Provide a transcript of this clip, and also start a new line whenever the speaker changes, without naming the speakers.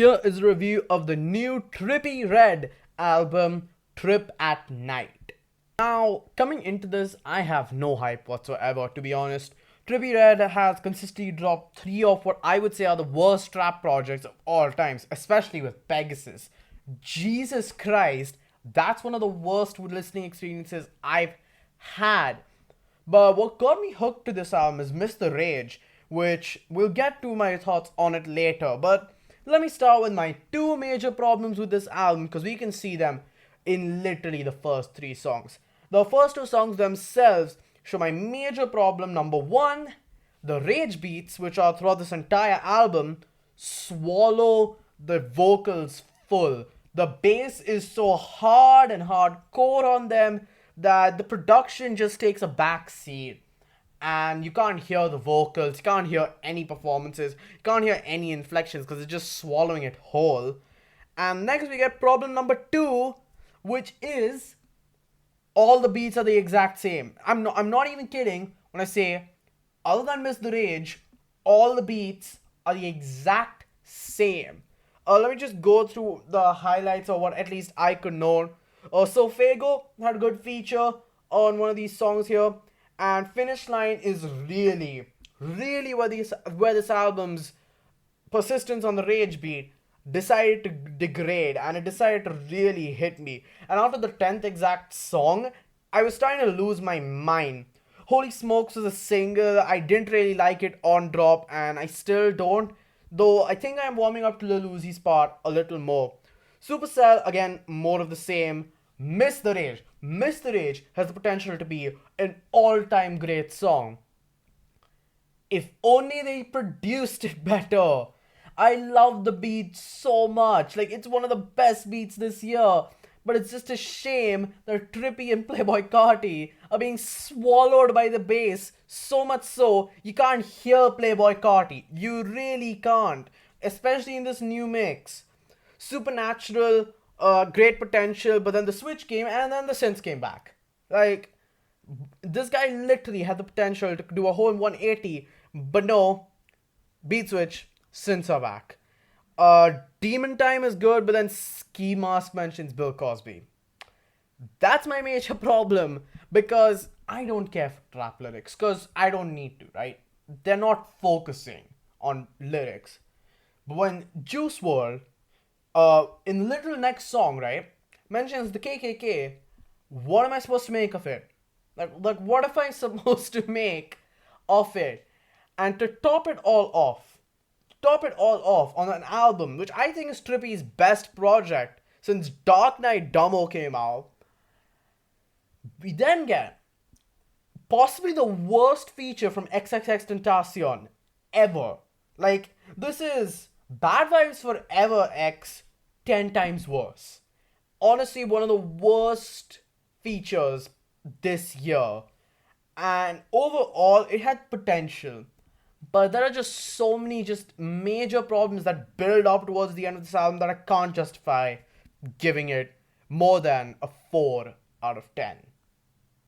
Here is a review of the new Trippieredd album, Trip at Night. Now, coming into this, I have no hype whatsoever, to be honest. Trippieredd has consistently dropped 3 of what I would say are the worst trap projects of all times, especially with Pegasus. Jesus Christ, that's one of the worst listening experiences I've had. But what got me hooked to this album is misstherage, which we'll get to my thoughts on it later. But let me start with my 2 major problems with this album because we can see them in literally the first 3 songs. The first 2 songs themselves show my major problem. Number 1, the rage beats, which are throughout this entire album, swallow the vocals full. The bass is so hard and hardcore on them that the production just takes a back seat. And you can't hear the vocals, you can't hear any performances, you can't hear any inflections because it's just swallowing it whole. And next we get problem number 2, which is all the beats are the exact same. I'm not even kidding when I say, other than misstherage, all the beats are the exact same. Let me just go through the highlights of what at least I could know. Sofaygo had a good feature on one of these songs here. And Finish Line is really where this album's persistence on the rage beat decided to degrade, and it decided to really hit me. And after the 10th exact song, I was starting to lose my mind. Holysmokes was a single. I didn't really like it on drop, and I still don't. Though I think I'm warming up to Liluzi's part a little more. Supercell, again, more of the same. Misstherage has the potential to be an all-time great song. If only they produced it better. I love the beat so much. Like, it's one of the best beats this year. But it's just a shame that Trippie and playboycarti are being swallowed by the bass, so much so you can't hear playboycarti. You really can't. Especially in this new mix. Supernatural, great potential, but then the switch came and then the synths came back. Like, this guy literally had the potential to do a whole 180, but no, beat switch, synths are back. Demon Time is good, but then Ski Mask mentions Bill Cosby. That's my major problem, because I don't care for trap lyrics, because I don't need to, right? They're not focusing on lyrics. But when juicewrld, in literal next song, right, mentions the KKK, what am I supposed to make of it? Like what am I supposed to make of it? And to top it all off on an album, which I think is Trippie's best project since Dark Knight Dumbo came out, we then get possibly the worst feature from xxxtentacion ever. Like, this is Bad Vibes Forever X 10 times worse. Honestly, one of the worst features this year. And overall, it had potential. But there are just so many just major problems that build up towards the end of this album that I can't justify giving it more than a 4 out of 10.